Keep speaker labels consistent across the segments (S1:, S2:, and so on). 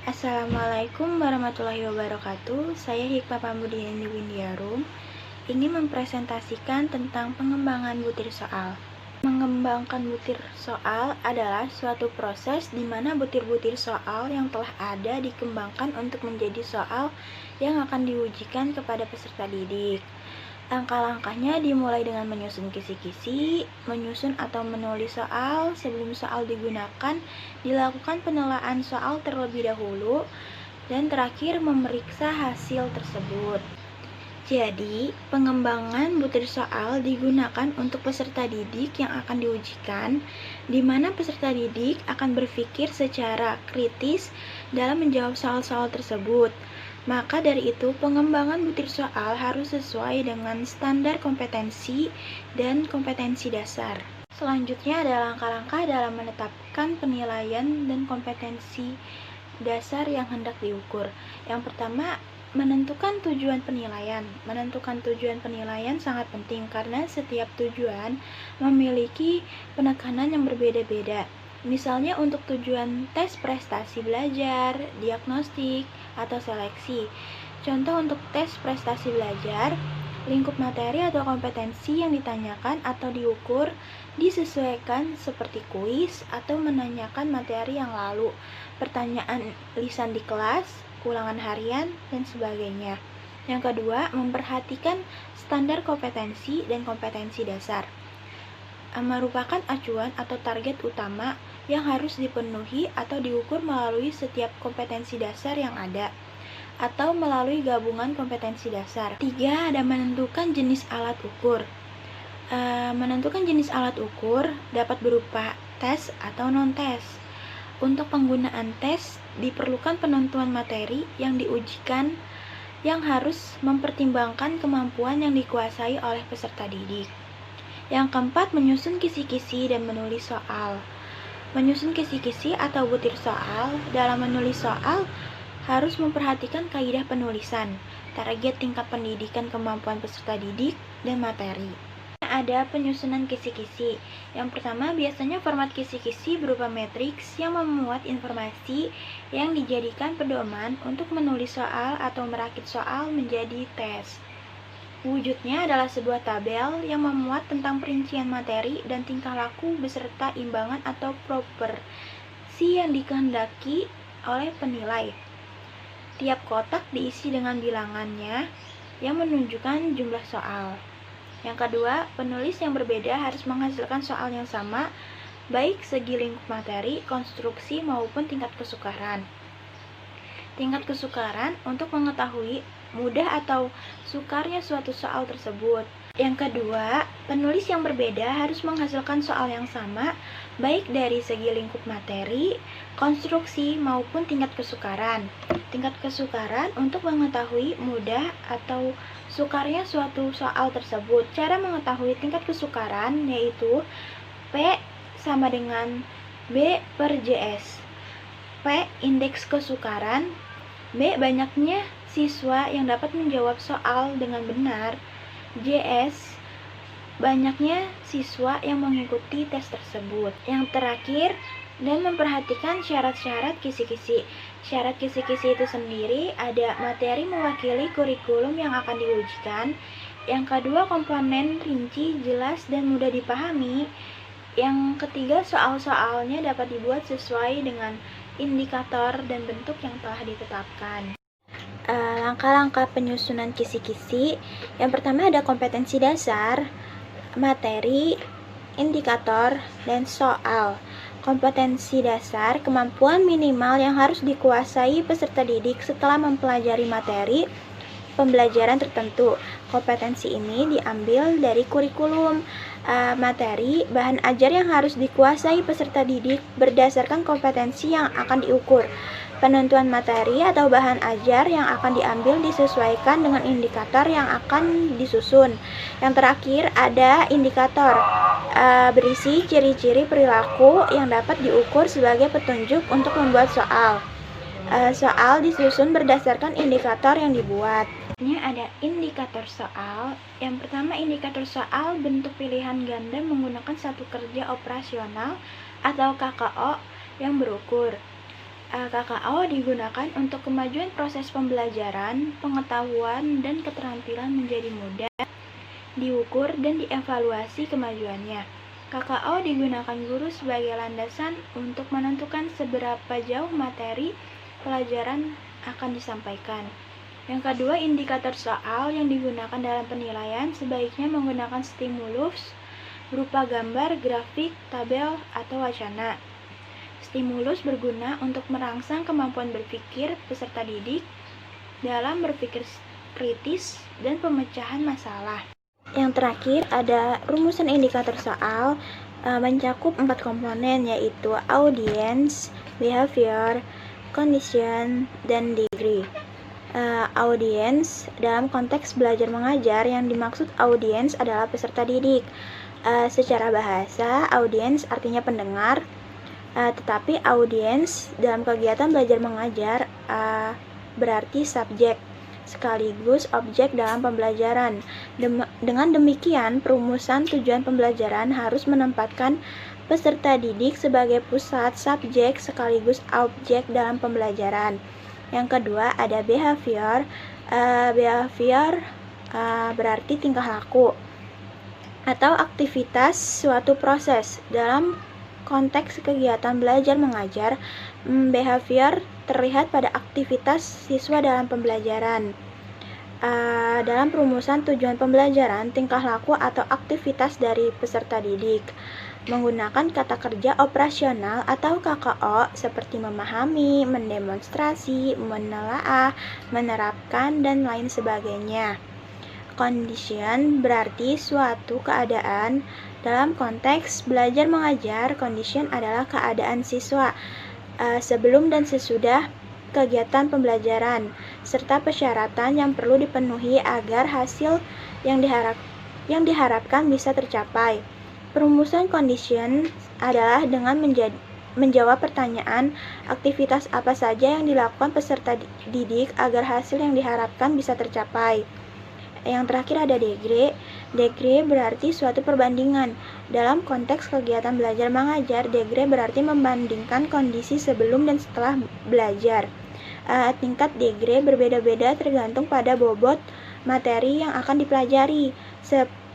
S1: Assalamualaikum warahmatullahi wabarakatuh. Saya Hikmah Pambudiyani Windiarum ingin mempresentasikan tentang pengembangan butir soal. Mengembangkan butir soal adalah suatu proses di mana butir-butir soal yang telah ada dikembangkan untuk menjadi soal yang akan diujikan kepada peserta didik. Langkah-langkahnya dimulai dengan menyusun kisi-kisi, menyusun atau menulis soal. Sebelum soal digunakan, dilakukan penelaahan soal terlebih dahulu, dan terakhir memeriksa hasil tersebut. Jadi, pengembangan butir soal digunakan untuk peserta didik yang akan diujikan, di mana peserta didik akan berpikir secara kritis dalam menjawab soal-soal tersebut. Maka dari itu, pengembangan butir soal harus sesuai dengan standar kompetensi dan kompetensi dasar. Selanjutnya ada langkah-langkah dalam menetapkan penilaian dan kompetensi dasar yang hendak diukur. Yang pertama, menentukan tujuan penilaian. Menentukan tujuan penilaian sangat penting karena setiap tujuan memiliki penekanan yang berbeda-beda. Misalnya untuk tujuan tes prestasi belajar, diagnostik, atau seleksi. Contoh untuk tes prestasi belajar, lingkup materi atau kompetensi yang ditanyakan atau diukur disesuaikan seperti kuis atau menanyakan materi yang lalu, pertanyaan lisan di kelas, ulangan harian, dan sebagainya. Yang kedua, memperhatikan standar kompetensi dan kompetensi dasar. Merupakan acuan atau target utama yang harus dipenuhi atau diukur melalui setiap kompetensi dasar yang ada atau melalui gabungan kompetensi dasar. 3. Ada menentukan jenis alat ukur. Menentukan jenis alat ukur dapat berupa tes atau non-tes. Untuk penggunaan tes, diperlukan penentuan materi yang diujikan yang harus mempertimbangkan kemampuan yang dikuasai oleh peserta didik. Yang keempat, menyusun kisi-kisi dan menulis soal. Menyusun kisi-kisi atau butir soal. Dalam menulis soal, harus memperhatikan kaidah penulisan, target tingkat pendidikan kemampuan peserta didik, dan materi. Ada penyusunan kisi-kisi. Yang pertama, biasanya format kisi-kisi berupa matriks yang memuat informasi yang dijadikan pedoman untuk menulis soal atau merakit soal menjadi tes. Wujudnya adalah sebuah tabel yang memuat tentang perincian materi dan tingkah laku beserta imbangan atau proporsi yang dikehendaki oleh penilai. Tiap kotak diisi dengan bilangannya yang menunjukkan jumlah soal. Yang kedua, penulis yang berbeda harus menghasilkan soal yang sama, baik segi lingkup materi, konstruksi, maupun tingkat kesukaran. Tingkat kesukaran untuk mengetahui mudah atau sukarnya suatu soal tersebut. Yang kedua, penulis yang berbeda harus menghasilkan soal yang sama, baik dari segi lingkup materi, konstruksi, maupun tingkat kesukaran. Tingkat kesukaran untuk mengetahui mudah atau sukarnya suatu soal tersebut. Cara mengetahui tingkat kesukaran yaitu P sama dengan B per JS. P indeks kesukaran, B banyaknya siswa yang dapat menjawab soal dengan benar, JS banyaknya siswa yang mengikuti tes tersebut. Yang terakhir, dan memperhatikan syarat-syarat kisi-kisi. Syarat kisi-kisi itu sendiri ada materi mewakili kurikulum yang akan diujikan. Yang kedua, komponen rinci, jelas, dan mudah dipahami. Yang ketiga, soal-soalnya dapat dibuat sesuai dengan indikator dan bentuk yang telah ditetapkan. Langkah-langkah penyusunan kisi-kisi. Yang pertama ada kompetensi dasar, materi, indikator, dan soal. Kompetensi dasar, kemampuan minimal yang harus dikuasai peserta didik setelah mempelajari materi pembelajaran tertentu. Kompetensi ini diambil dari kurikulum. Materi, bahan ajar yang harus dikuasai peserta didik berdasarkan kompetensi yang akan diukur. Penentuan materi atau bahan ajar yang akan diambil disesuaikan dengan indikator yang akan disusun. Yang terakhir ada indikator, berisi ciri-ciri perilaku yang dapat diukur sebagai petunjuk untuk membuat soal. Soal disusun berdasarkan indikator yang dibuat. Ini ada indikator soal. Yang pertama, indikator soal bentuk pilihan ganda menggunakan satu kerja operasional atau KKO yang berukur. KKO digunakan untuk kemajuan proses pembelajaran, pengetahuan, dan keterampilan menjadi mudah, diukur, dan dievaluasi kemajuannya. KKO digunakan guru sebagai landasan untuk menentukan seberapa jauh materi pelajaran akan disampaikan. Yang kedua, indikator soal yang digunakan dalam penilaian sebaiknya menggunakan stimulus berupa gambar, grafik, tabel, atau wacana. Stimulus berguna untuk merangsang kemampuan berpikir peserta didik dalam berpikir kritis dan pemecahan masalah. Yang terakhir ada rumusan indikator soal mencakup 4 komponen, yaitu audience, behavior, condition, dan degree. Audience dalam konteks belajar mengajar, yang dimaksud audience adalah peserta didik. Secara bahasa, audience artinya pendengar, tetapi audience dalam kegiatan belajar mengajar berarti subjek sekaligus objek dalam pembelajaran. Dengan demikian, perumusan tujuan pembelajaran harus menempatkan peserta didik sebagai pusat, subjek sekaligus objek dalam pembelajaran. Yang kedua ada behavior. Behavior berarti tingkah laku atau aktivitas suatu proses. Dalam konteks kegiatan belajar mengajar, behavior terlihat pada aktivitas siswa dalam pembelajaran. Dalam perumusan tujuan pembelajaran, tingkah laku atau aktivitas dari peserta didik menggunakan kata kerja operasional atau KKO seperti memahami, mendemonstrasi, menelaah, menerapkan, dan lain sebagainya. Condition berarti suatu keadaan. Dalam konteks belajar mengajar, condition adalah keadaan siswa sebelum dan sesudah kegiatan pembelajaran, serta persyaratan yang perlu dipenuhi agar hasil yang diharapkan bisa tercapai. Perumusan condition adalah dengan menjawab pertanyaan aktivitas apa saja yang dilakukan peserta didik agar hasil yang diharapkan bisa tercapai. Yang terakhir ada degree. Degree berarti suatu perbandingan. Dalam konteks kegiatan belajar mengajar, degree berarti membandingkan kondisi sebelum dan setelah belajar. Tingkat degree berbeda-beda tergantung pada bobot materi yang akan dipelajari,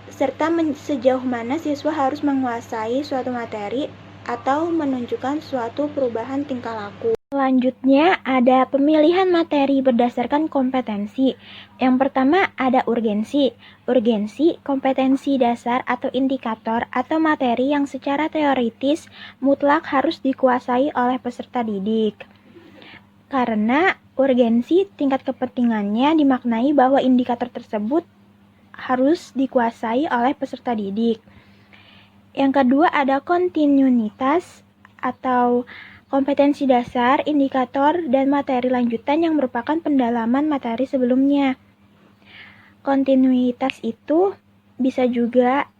S1: serta sejauh mana siswa harus menguasai suatu materi atau menunjukkan suatu perubahan tingkah laku. Selanjutnya ada pemilihan materi berdasarkan kompetensi. Yang pertama ada urgensi. Urgensi, kompetensi dasar atau indikator atau materi yang secara teoritis mutlak harus dikuasai oleh peserta didik. Karena urgensi tingkat kepentingannya dimaknai bahwa indikator tersebut harus dikuasai oleh peserta didik. Yang kedua ada kontinuitas atau kompetensi dasar, indikator, dan materi lanjutan yang merupakan pendalaman materi sebelumnya. Kontinuitas itu bisa juga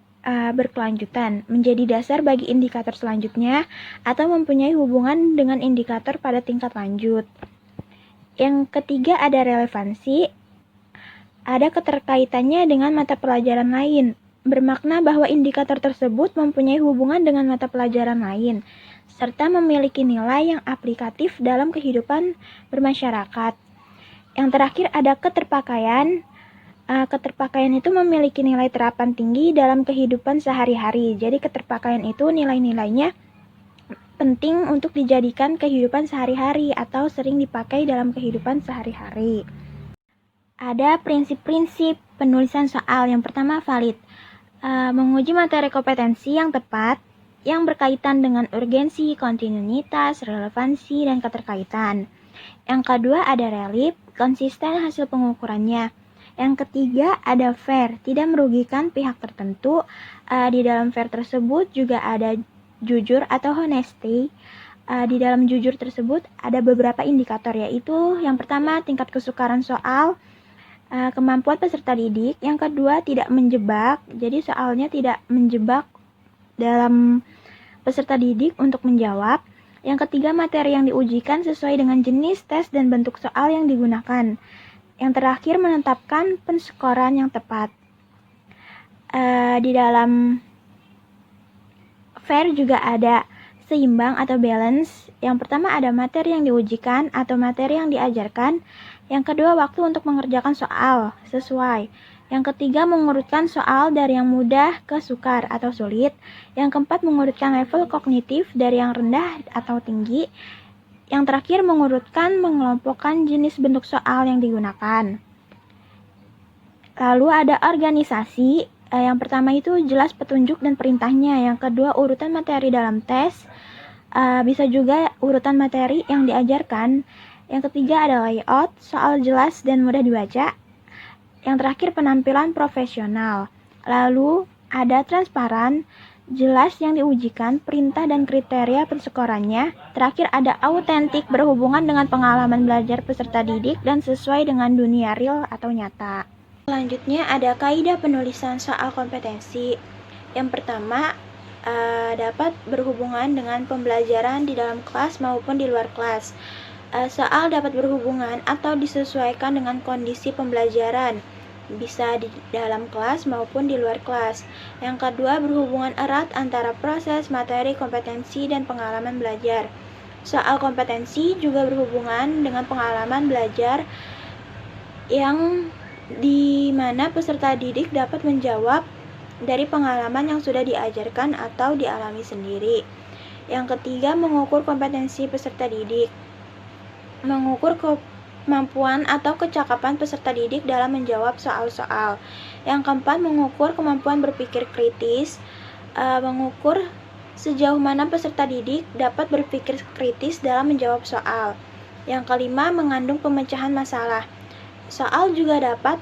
S1: berkelanjutan, menjadi dasar bagi indikator selanjutnya, atau mempunyai hubungan dengan indikator pada tingkat lanjut. Yang ketiga ada relevansi, ada keterkaitannya dengan mata pelajaran lain, bermakna bahwa indikator tersebut mempunyai hubungan dengan mata pelajaran lain, serta memiliki nilai yang aplikatif dalam kehidupan bermasyarakat. Yang terakhir ada keterpakaian. Keterpakaian itu memiliki nilai terapan tinggi dalam kehidupan sehari-hari. Jadi keterpakaian itu nilai-nilainya penting untuk dijadikan kehidupan sehari-hari atau sering dipakai dalam kehidupan sehari-hari. Ada prinsip-prinsip penulisan soal. Yang pertama valid. Menguji materi kompetensi yang tepat yang berkaitan dengan urgensi, kontinuitas, relevansi, dan keterkaitan. Yang kedua ada relip, konsisten hasil pengukurannya. Yang ketiga ada fair, tidak merugikan pihak tertentu. Di dalam fair tersebut juga ada jujur atau honesty. Di dalam jujur tersebut ada beberapa indikator, yaitu yang pertama tingkat kesukaran soal, kemampuan peserta didik. Yang kedua tidak menjebak, jadi soalnya tidak menjebak dalam peserta didik untuk menjawab. Yang ketiga materi yang diujikan sesuai dengan jenis tes dan bentuk soal yang digunakan. Yang terakhir menetapkan penskoran yang tepat. Di dalam fair juga ada seimbang atau balance. Yang pertama ada materi yang diujikan atau materi yang diajarkan. Yang kedua, waktu untuk mengerjakan soal sesuai. Yang ketiga, mengurutkan soal dari yang mudah ke sukar atau sulit. Yang keempat, mengurutkan level kognitif dari yang rendah atau tinggi. Yang terakhir, mengelompokkan jenis bentuk soal yang digunakan. Lalu ada organisasi. Yang pertama itu jelas petunjuk dan perintahnya. Yang kedua, urutan materi dalam tes. Bisa juga urutan materi yang diajarkan. Yang ketiga ada layout, soal jelas dan mudah dibaca. Yang terakhir, penampilan profesional. Lalu ada transparan, jelas yang diujikan, perintah dan kriteria penskorannya. Terakhir ada autentik, berhubungan dengan pengalaman belajar peserta didik dan sesuai dengan dunia real atau nyata. Selanjutnya ada kaidah penulisan soal kompetensi. Yang pertama, dapat berhubungan dengan pembelajaran di dalam kelas maupun di luar kelas. Soal dapat berhubungan atau disesuaikan dengan kondisi pembelajaran, bisa di dalam kelas maupun di luar kelas. Yang kedua, berhubungan erat antara proses, materi, kompetensi, dan pengalaman belajar. Soal kompetensi juga berhubungan dengan pengalaman belajar yang di mana peserta didik dapat menjawab dari pengalaman yang sudah diajarkan atau dialami sendiri. Yang ketiga, mengukur kompetensi peserta didik. Mengukur kemampuan atau kecakapan peserta didik dalam menjawab soal-soal. Yang keempat, mengukur kemampuan berpikir kritis. Mengukur sejauh mana peserta didik dapat berpikir kritis dalam menjawab soal. Yang kelima, mengandung pemecahan masalah. Soal juga dapat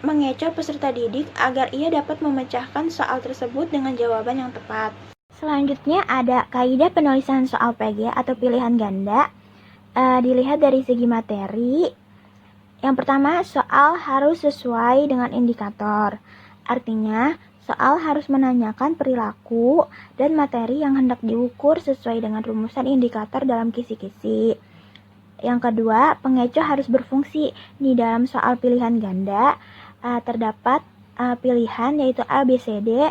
S1: mengecoh peserta didik agar ia dapat memecahkan soal tersebut dengan jawaban yang tepat. Selanjutnya ada kaidah penulisan soal PG atau pilihan ganda. Dilihat dari segi materi. Yang pertama, soal harus sesuai dengan indikator. Artinya, soal harus menanyakan perilaku dan materi yang hendak diukur sesuai dengan rumusan indikator dalam kisi-kisi. Yang kedua, pengecoh harus berfungsi. Di dalam soal pilihan ganda terdapat pilihan yaitu A, B, C, D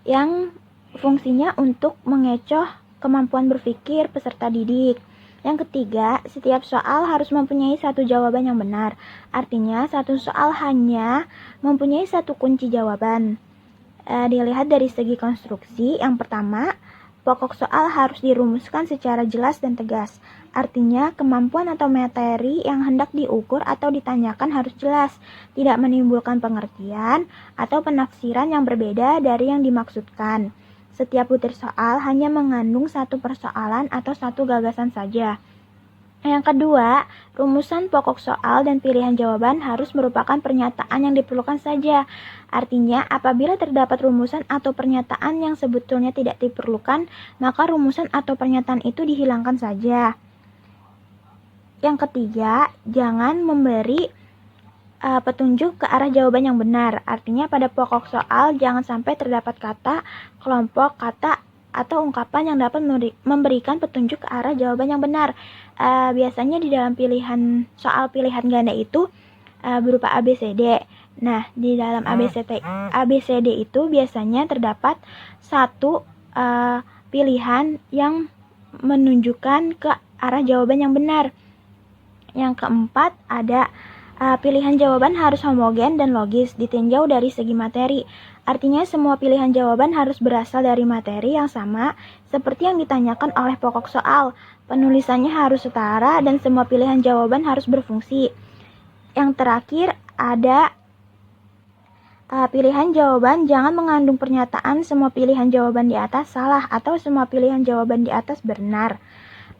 S1: yang fungsinya untuk mengecoh kemampuan berpikir peserta didik. Yang ketiga, setiap soal harus mempunyai satu jawaban yang benar. Artinya, satu soal hanya mempunyai satu kunci jawaban. Dilihat dari segi konstruksi, yang pertama, pokok soal harus dirumuskan secara jelas dan tegas. Artinya, kemampuan atau materi yang hendak diukur atau ditanyakan harus jelas, tidak menimbulkan pengertian atau penafsiran yang berbeda dari yang dimaksudkan. Setiap butir soal hanya mengandung satu persoalan atau satu gagasan saja. Yang kedua, rumusan pokok soal dan pilihan jawaban harus merupakan pernyataan yang diperlukan saja. Artinya, apabila terdapat rumusan atau pernyataan yang sebetulnya tidak diperlukan, maka rumusan atau pernyataan itu dihilangkan saja. Yang ketiga, jangan memberi petunjuk ke arah jawaban yang benar. Artinya, pada pokok soal jangan sampai terdapat kata, kelompok kata, atau ungkapan yang dapat memberikan petunjuk ke arah jawaban yang benar. Biasanya di dalam soal pilihan ganda itu berupa ABCD. Nah, di dalam ABCD itu biasanya terdapat satu pilihan yang menunjukkan ke arah jawaban yang benar. Yang keempat ada pilihan jawaban harus homogen dan logis, ditinjau dari segi materi. Artinya semua pilihan jawaban harus berasal dari materi yang sama, seperti yang ditanyakan oleh pokok soal. Penulisannya harus setara dan semua pilihan jawaban harus berfungsi. Yang terakhir ada pilihan jawaban jangan mengandung pernyataan semua pilihan jawaban di atas salah atau semua pilihan jawaban di atas benar.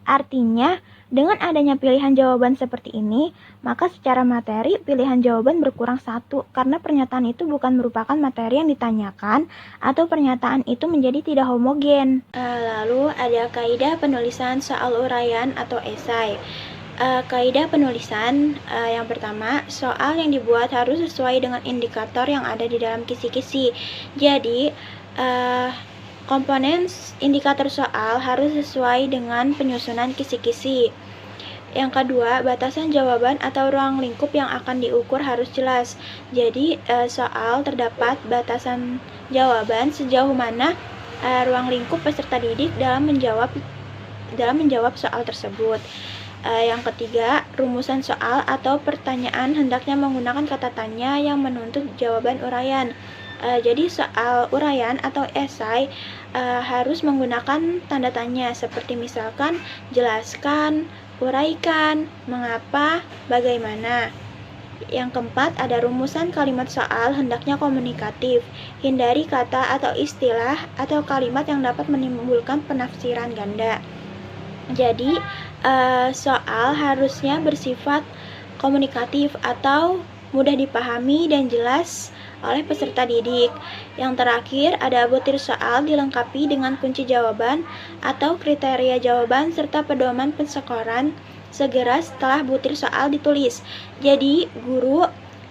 S1: Artinya, dengan adanya pilihan jawaban seperti ini, maka secara materi pilihan jawaban berkurang satu karena pernyataan itu bukan merupakan materi yang ditanyakan atau pernyataan itu menjadi tidak homogen. Lalu ada kaidah penulisan soal uraian atau esai. Kaidah penulisan yang pertama, soal yang dibuat harus sesuai dengan indikator yang ada di dalam kisi-kisi. Jadi, komponen indikator soal harus sesuai dengan penyusunan kisi-kisi. Yang kedua, batasan jawaban atau ruang lingkup yang akan diukur harus jelas. Jadi, soal terdapat batasan jawaban sejauh mana ruang lingkup peserta didik dalam menjawab soal tersebut. Yang ketiga, rumusan soal atau pertanyaan hendaknya menggunakan kata tanya yang menuntut jawaban uraian. Jadi soal uraian atau esai harus menggunakan tanda tanya seperti misalkan jelaskan, uraikan, mengapa, bagaimana. Yang keempat, ada rumusan kalimat soal hendaknya komunikatif. Hindari kata atau istilah atau kalimat yang dapat menimbulkan penafsiran ganda. Jadi, soal harusnya bersifat komunikatif atau mudah dipahami dan jelas oleh peserta didik. Yang terakhir, ada butir soal dilengkapi dengan kunci jawaban atau kriteria jawaban serta pedoman penskoran segera setelah butir soal ditulis. Jadi, guru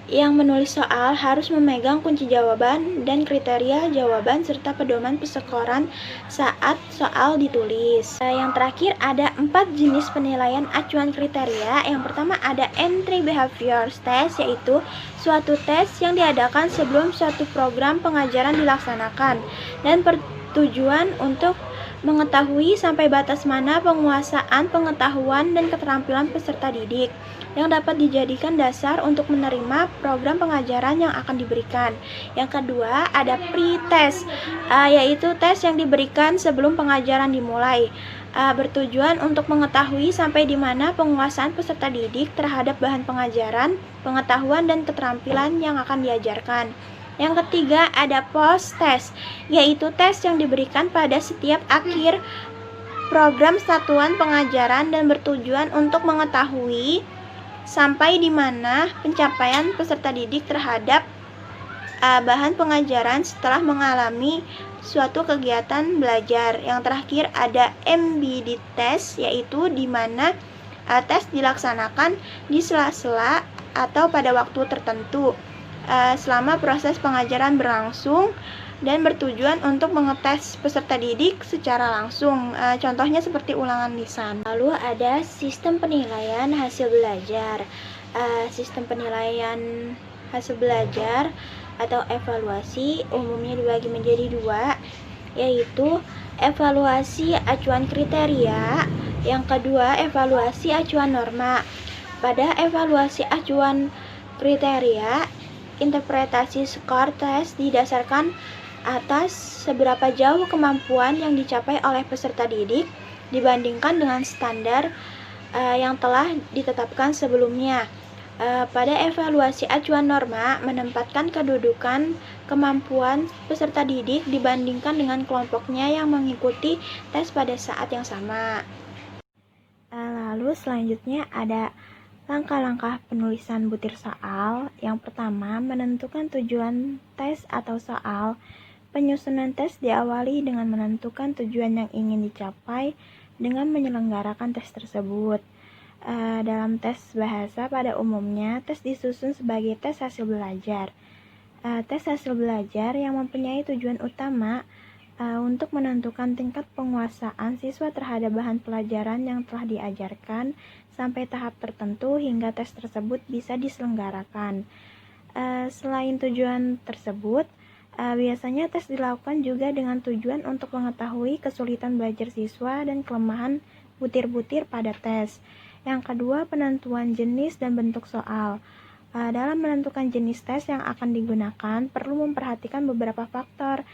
S1: yang menulis soal harus memegang kunci jawaban dan kriteria jawaban serta pedoman penskoran saat soal ditulis. Yang terakhir, ada 4 jenis penilaian acuan kriteria. Yang pertama ada entry behavior test, yaitu suatu tes yang diadakan sebelum suatu program pengajaran dilaksanakan dan bertujuan untuk mengetahui sampai batas mana penguasaan pengetahuan dan keterampilan peserta didik yang dapat dijadikan dasar untuk menerima program pengajaran yang akan diberikan. Yang kedua, ada pre-test, yaitu tes yang diberikan sebelum pengajaran dimulai, bertujuan untuk mengetahui sampai di mana penguasaan peserta didik terhadap bahan pengajaran, pengetahuan, dan keterampilan yang akan diajarkan. Yang ketiga, ada post-test, yaitu tes yang diberikan pada setiap akhir program satuan pengajaran dan bertujuan untuk mengetahui sampai di mana pencapaian peserta didik terhadap bahan pengajaran setelah mengalami suatu kegiatan belajar. Yang terakhir ada embedded test, yaitu di mana tes dilaksanakan di sela-sela atau pada waktu tertentu selama proses pengajaran berlangsung dan bertujuan untuk mengetes peserta didik secara langsung. Contohnya seperti ulangan lisan. Lalu ada sistem penilaian hasil belajar. Sistem penilaian hasil belajar atau evaluasi umumnya dibagi menjadi 2, yaitu evaluasi acuan kriteria, yang kedua evaluasi acuan norma. Pada evaluasi acuan kriteria, interpretasi skor tes didasarkan atas seberapa jauh kemampuan yang dicapai oleh peserta didik dibandingkan dengan standar yang telah ditetapkan sebelumnya. Pada evaluasi acuan norma, menempatkan kedudukan kemampuan peserta didik dibandingkan dengan kelompoknya yang mengikuti tes pada saat yang sama. Lalu selanjutnya ada langkah-langkah penulisan butir soal. Yang pertama, menentukan tujuan tes atau soal. Penyusunan tes diawali dengan menentukan tujuan yang ingin dicapai dengan menyelenggarakan tes tersebut. Dalam tes bahasa pada umumnya, tes disusun sebagai tes hasil belajar. Tes hasil belajar yang mempunyai tujuan utama untuk menentukan tingkat penguasaan siswa terhadap bahan pelajaran yang telah diajarkan sampai tahap tertentu hingga tes tersebut bisa diselenggarakan. Selain tujuan tersebut, biasanya tes dilakukan juga dengan tujuan untuk mengetahui kesulitan belajar siswa dan kelemahan butir-butir pada tes. Yang kedua, penentuan jenis dan bentuk soal. Dalam menentukan jenis tes yang akan digunakan, perlu memperhatikan beberapa faktor,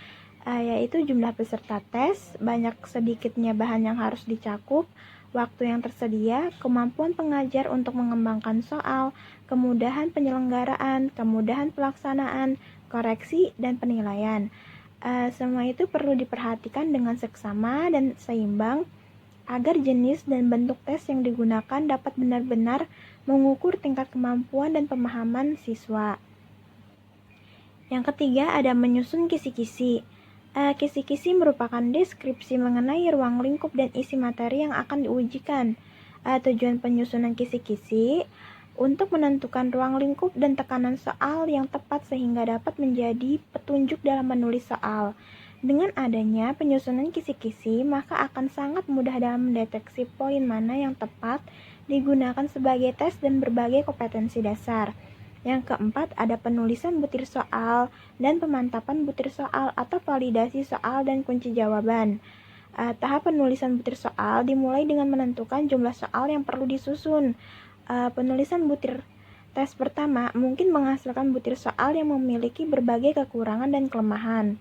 S1: yaitu jumlah peserta tes, banyak sedikitnya bahan yang harus dicakup, waktu yang tersedia, kemampuan pengajar untuk mengembangkan soal, kemudahan penyelenggaraan, kemudahan pelaksanaan, koreksi, dan penilaian. Semua itu perlu diperhatikan dengan seksama dan seimbang agar jenis dan bentuk tes yang digunakan dapat benar-benar mengukur tingkat kemampuan dan pemahaman siswa. Yang ketiga, ada menyusun kisi-kisi. Kisi-kisi merupakan deskripsi mengenai ruang lingkup dan isi materi yang akan diujikan. Tujuan penyusunan kisi-kisi untuk menentukan ruang lingkup dan tekanan soal yang tepat sehingga dapat menjadi petunjuk dalam menulis soal. Dengan adanya penyusunan kisi-kisi, maka akan sangat mudah dalam mendeteksi poin mana yang tepat digunakan sebagai tes dan berbagai kompetensi dasar. Yang keempat, ada penulisan butir soal dan pemantapan butir soal atau validasi soal dan kunci jawaban. Tahap penulisan butir soal dimulai dengan menentukan jumlah soal yang perlu disusun. Penulisan butir tes pertama mungkin menghasilkan butir soal yang memiliki berbagai kekurangan dan kelemahan.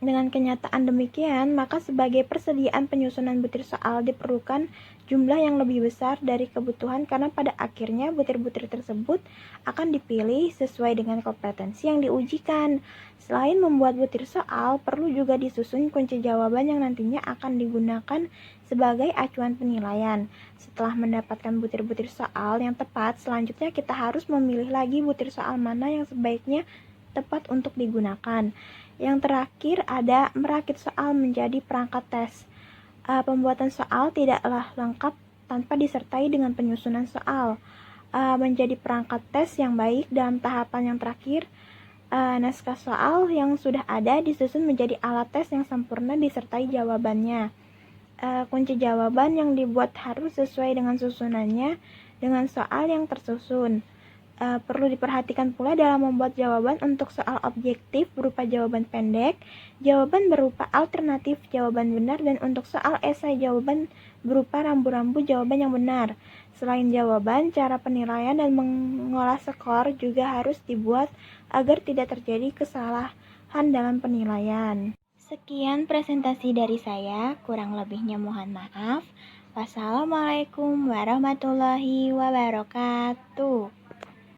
S1: Dengan kenyataan demikian, maka sebagai persediaan penyusunan butir soal diperlukan jumlah yang lebih besar dari kebutuhan karena pada akhirnya butir-butir tersebut akan dipilih sesuai dengan kompetensi yang diujikan. Selain membuat butir soal, perlu juga disusun kunci jawaban yang nantinya akan digunakan sebagai acuan penilaian. Setelah mendapatkan butir-butir soal yang tepat, selanjutnya kita harus memilih lagi butir soal mana yang sebaiknya tepat untuk digunakan. Yang terakhir ada merakit soal menjadi perangkat tes. Pembuatan soal tidaklah lengkap tanpa disertai dengan penyusunan soal. Menjadi perangkat tes yang baik dalam tahapan yang terakhir, naskah soal yang sudah ada disusun menjadi alat tes yang sempurna disertai jawabannya. Kunci jawaban yang dibuat harus sesuai dengan susunannya dengan soal yang tersusun. Perlu diperhatikan pula dalam membuat jawaban untuk soal objektif berupa jawaban pendek, jawaban berupa alternatif jawaban benar, dan untuk soal esai jawaban berupa rambu-rambu jawaban yang benar. Selain jawaban, cara penilaian dan mengolah skor juga harus dibuat agar tidak terjadi kesalahan dalam penilaian. Sekian presentasi dari saya, kurang lebihnya mohon maaf. Wassalamualaikum warahmatullahi wabarakatuh.